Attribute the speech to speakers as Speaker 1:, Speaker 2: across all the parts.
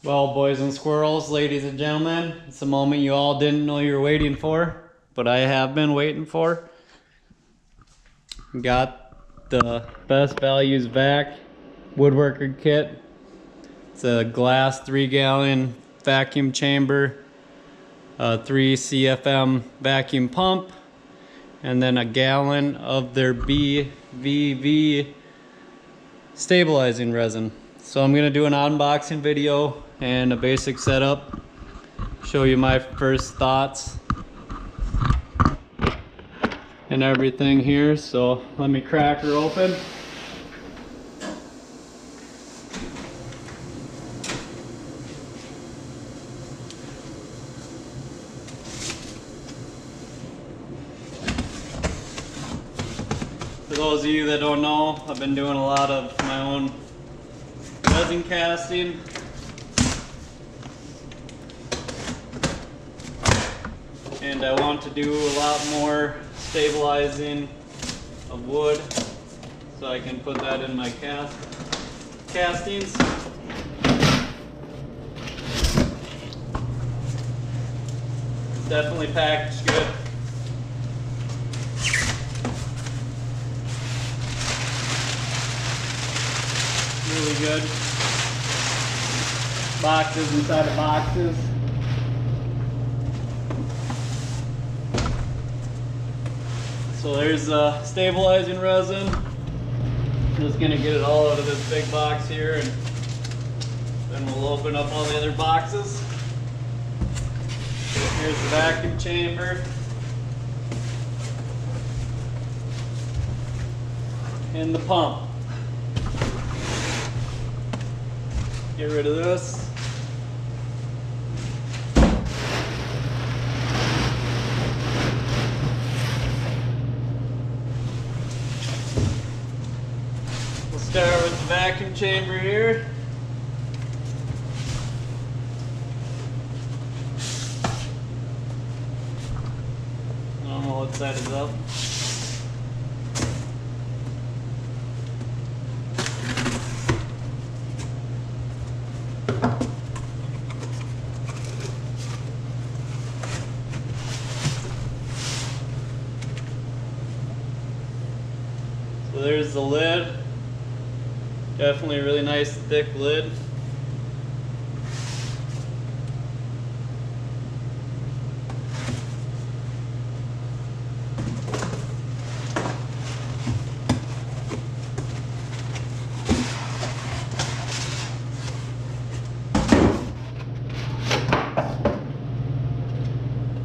Speaker 1: Well, boys and squirrels, ladies and gentlemen, it's a moment you all didn't know you were waiting for, but I have been waiting for. Got the Best Values Vac Woodworker kit. It's a glass 3-gallon vacuum chamber, a 3 CFM vacuum pump, and then a gallon of their BVV stabilizing resin. So I'm gonna do an unboxing video and a basic setup, show you my first thoughts and everything here. So let me crack her open. For those of you that don't know, I've been doing a lot of my own resin casting. And I want to do a lot more stabilizing of wood, so I can put that in my castings. It's definitely packaged good. Really good. Boxes inside of boxes. So there's stabilizing resin. I'm just gonna get it all out of this big box here, and then we'll open up all the other boxes. Here's the vacuum chamber. And the pump. Get rid of this. We'll start with the vacuum chamber here. I don't know what side is up. So there's the lid. Definitely a really nice thick lid.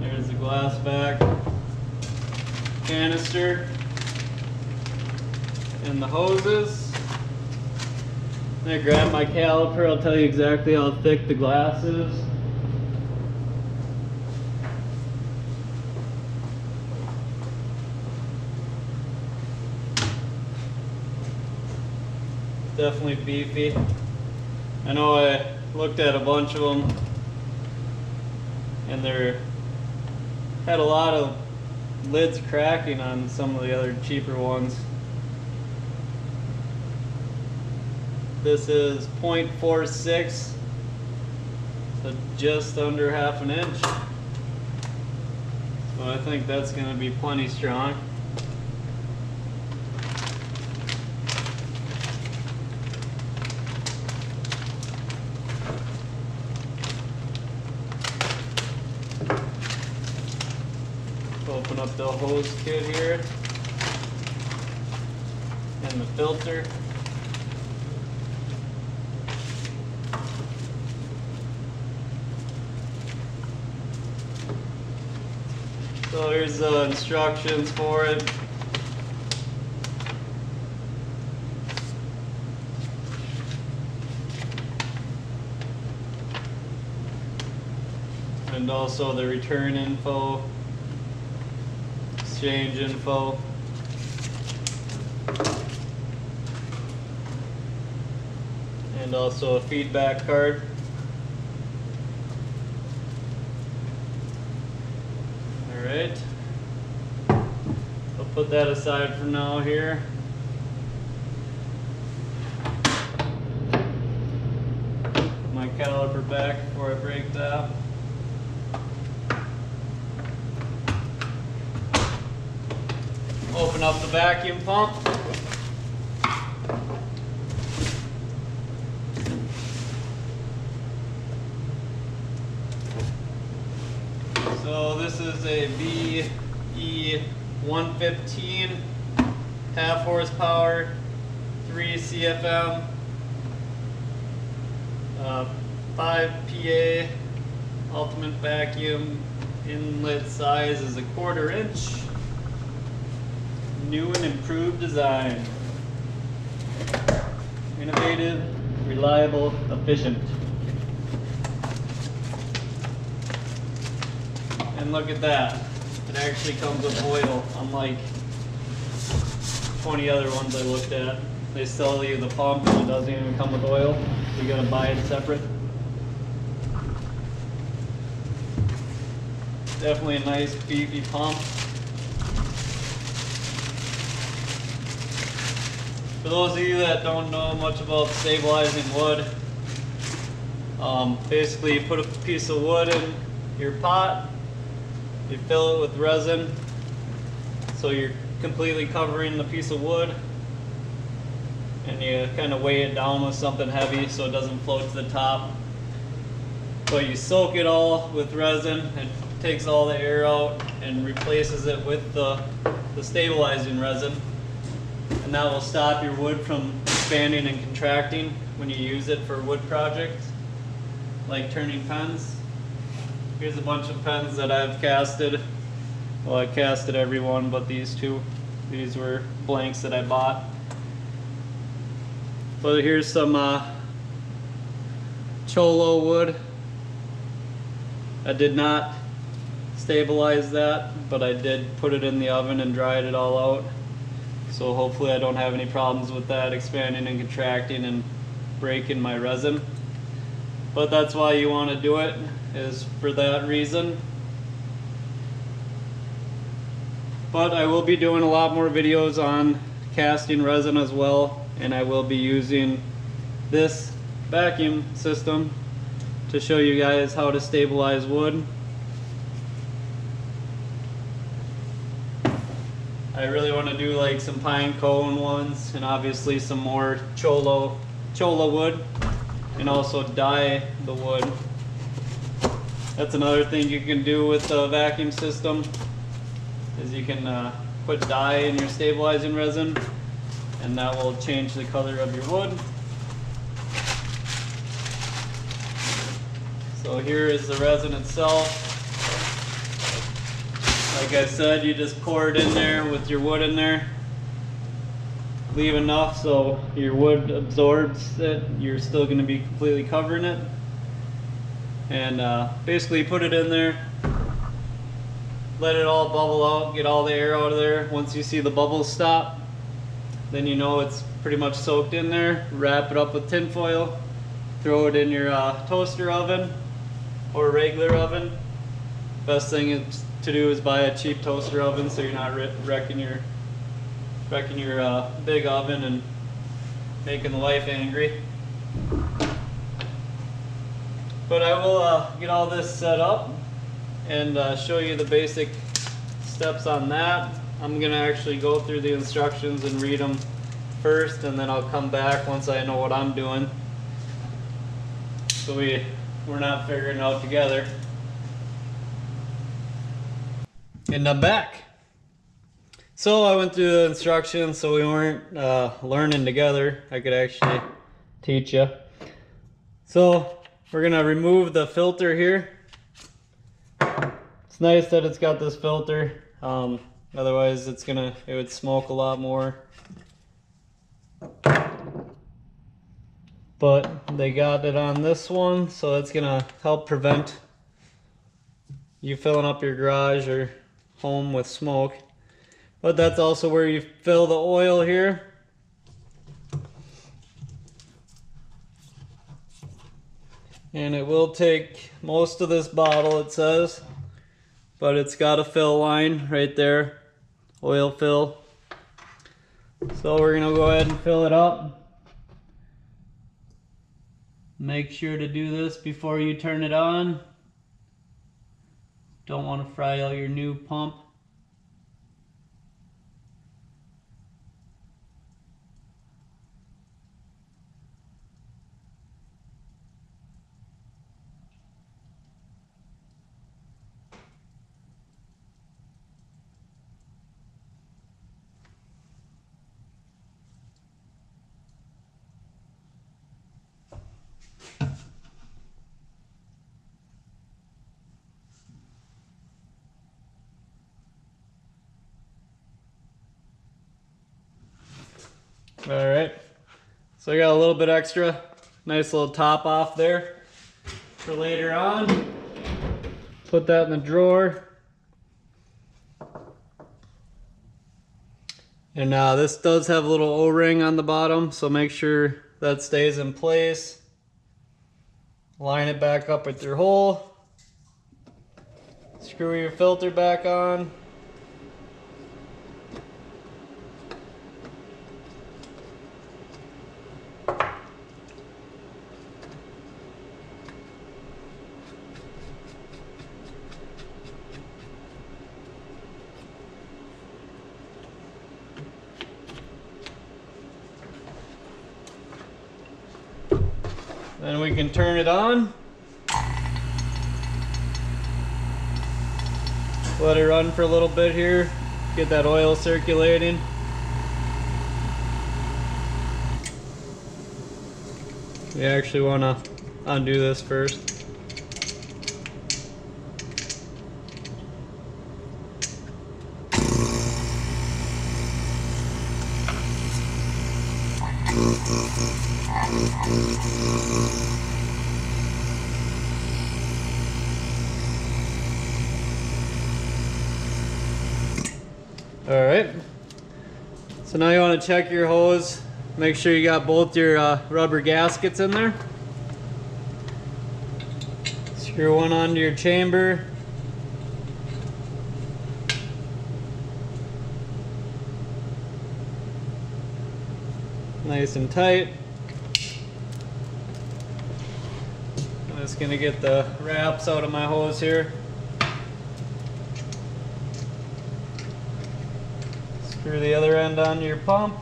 Speaker 1: There's the glass vac canister and the hoses. I'm gonna grab my caliper, I'll tell you exactly how thick the glass is. Definitely beefy. I know I looked at a bunch of them and they had a lot of lids cracking on some of the other cheaper ones. This is 0.46, so just under ½ an inch. So I think that's going to be plenty strong. Open up the hose kit here and the filter. So here's the instructions for it. And also the return info, exchange info. And also a feedback card. Alright, I'll put that aside for now here. My caliper back before I break that. Open up the vacuum pump. So this is a VE115 half horsepower 3 CFM 5 PA ultimate vacuum. Inlet size is 1/4 inch. New and improved design. Innovative, reliable, efficient. And look at that. It actually comes with oil, unlike 20 other ones I looked at. They sell you the pump and it doesn't even come with oil. You gotta buy it separate. Definitely a nice beefy pump. For those of you that don't know much about stabilizing wood, basically you put a piece of wood in your pot, you fill it with resin, so you're completely covering the piece of wood, and you kind of weigh it down with something heavy so it doesn't float to the top. But you soak it all with resin, it takes all the air out and replaces it with the stabilizing resin. And that will stop your wood from expanding and contracting when you use it for wood projects, like turning pens. Here's a bunch of pens that I've casted. Well, I casted every one but these two. These were blanks that I bought. But here's some Cholo wood. I did not stabilize that, but I did put it in the oven and dried it all out. So hopefully I don't have any problems with that expanding and contracting and breaking my resin. But that's why you want to do it, is for that reason. But I will be doing a lot more videos on casting resin as well, and I will be using this vacuum system to show you guys how to stabilize wood. I really want to do like some pine cone ones, and obviously some more Cholo wood, and also dye the wood. That's another thing you can do with the vacuum system, is you can put dye in your stabilizing resin, and that will change the color of your wood. So here is the resin itself. Like I said, you just pour it in there with your wood in there. Leave enough so your wood absorbs it. You're still going to be completely covering it. And basically put it in there. Let it all bubble out, get all the air out of there. Once you see the bubbles stop, then you know it's pretty much soaked in there. Wrap it up with tin foil. Throw it in your toaster oven or regular oven. Best thing to do is buy a cheap toaster oven so you're not wrecking your big oven and making the wife angry. But I will get all this set up and show you the basic steps on that. I'm gonna actually go through the instructions and read them first, and then I'll come back once I know what I'm doing, so we're not figuring it out together. And I'm back. So I went through the instructions so we weren't learning together. I could actually teach you. So we're gonna remove the filter here. It's nice that it's got this filter. Otherwise it would smoke a lot more. But they got it on this one, so it's gonna help prevent you filling up your garage or home with smoke. But that's also where you fill the oil here. And it will take most of this bottle, it says, but it's got a fill line right there, oil fill. So we're gonna go ahead and fill it up. Make sure to do this before you turn it on. Don't want to fry out your new pump. All right, so I got a little bit extra, nice little top off there for later on. Put that in the drawer. And this does have a little O-ring on the bottom, so make sure that stays in place. Line it back up with your hole. Screw your filter back on. Then we can turn it on. Let it run for a little bit here. Get that oil circulating. You actually want to undo this first. All right, so now you want to check your hose. Make sure you got both your rubber gaskets in there. Screw one onto your chamber. Nice and tight. I'm just gonna get the wraps out of my hose here. Screw the other end onto your pump.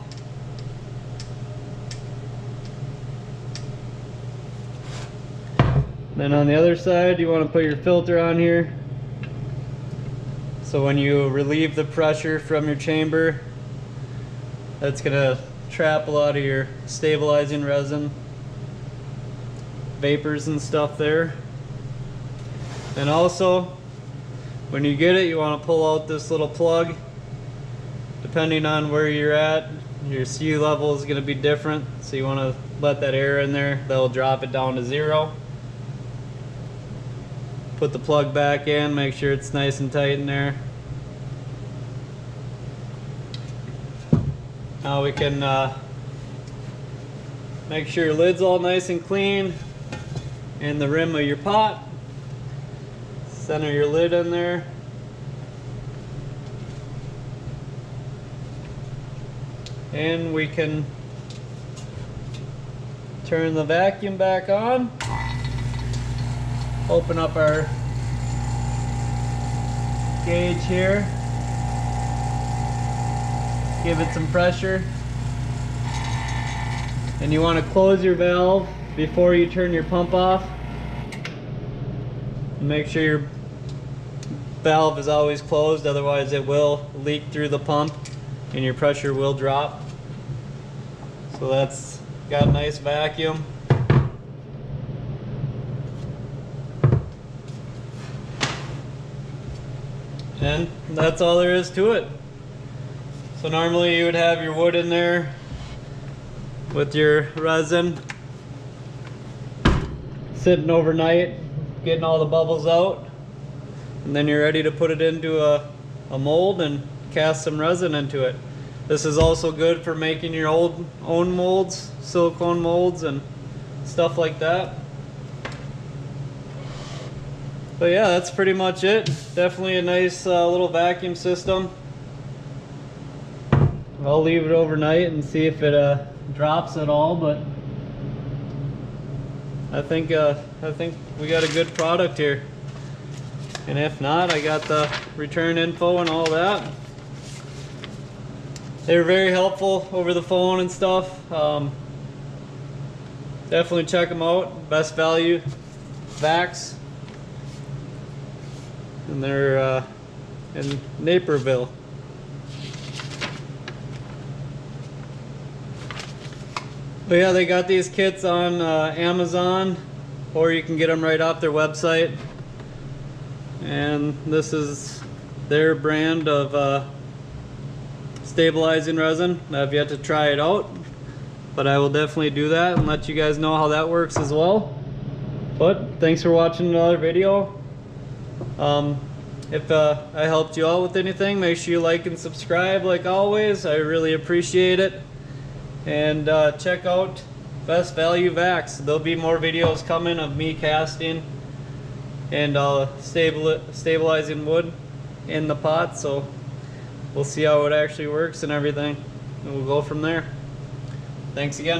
Speaker 1: Then on the other side, you want to put your filter on here. So when you relieve the pressure from your chamber, that's gonna trap a lot of your stabilizing resin, vapors and stuff there. And also, when you get it, you want to pull out this little plug. Depending on where you're at, your sea level is going to be different, so you want to let that air in there. That'll drop it down to 0. Put the plug back in, make sure it's nice and tight in there. Now we can make sure your lid's all nice and clean, and the rim of your pot. Center your lid in there. And we can turn the vacuum back on. Open up our gauge here. Give it some pressure. And you want to close your valve before you turn your pump off. Make sure your valve is always closed, otherwise it will leak through the pump and your pressure will drop. So that's got a nice vacuum. And that's all there is to it. So normally you would have your wood in there with your resin sitting overnight, getting all the bubbles out, and then you're ready to put it into a mold and cast some resin into it. This is also good for making your own molds, silicone molds and stuff like that. But yeah, that's pretty much it. Definitely a nice little vacuum system. I'll leave it overnight and see if it drops at all, but I think we got a good product here. And if not, I got the return info and all that. They were very helpful over the phone and stuff. Definitely check them out. Best Value Vacs. And they're in Naperville. But yeah, they got these kits on Amazon, or you can get them right off their website. And this is their brand of stabilizing resin. I've yet to try it out, but I will definitely do that and let you guys know how that works as well. But thanks for watching another video. If I helped you out with anything, make sure you like and subscribe like always. I really appreciate it. And check out Best Value Vacs. There'll be more videos coming of me casting and stabilizing wood in the pot, so we'll see how it actually works and everything, and we'll go from there. Thanks again.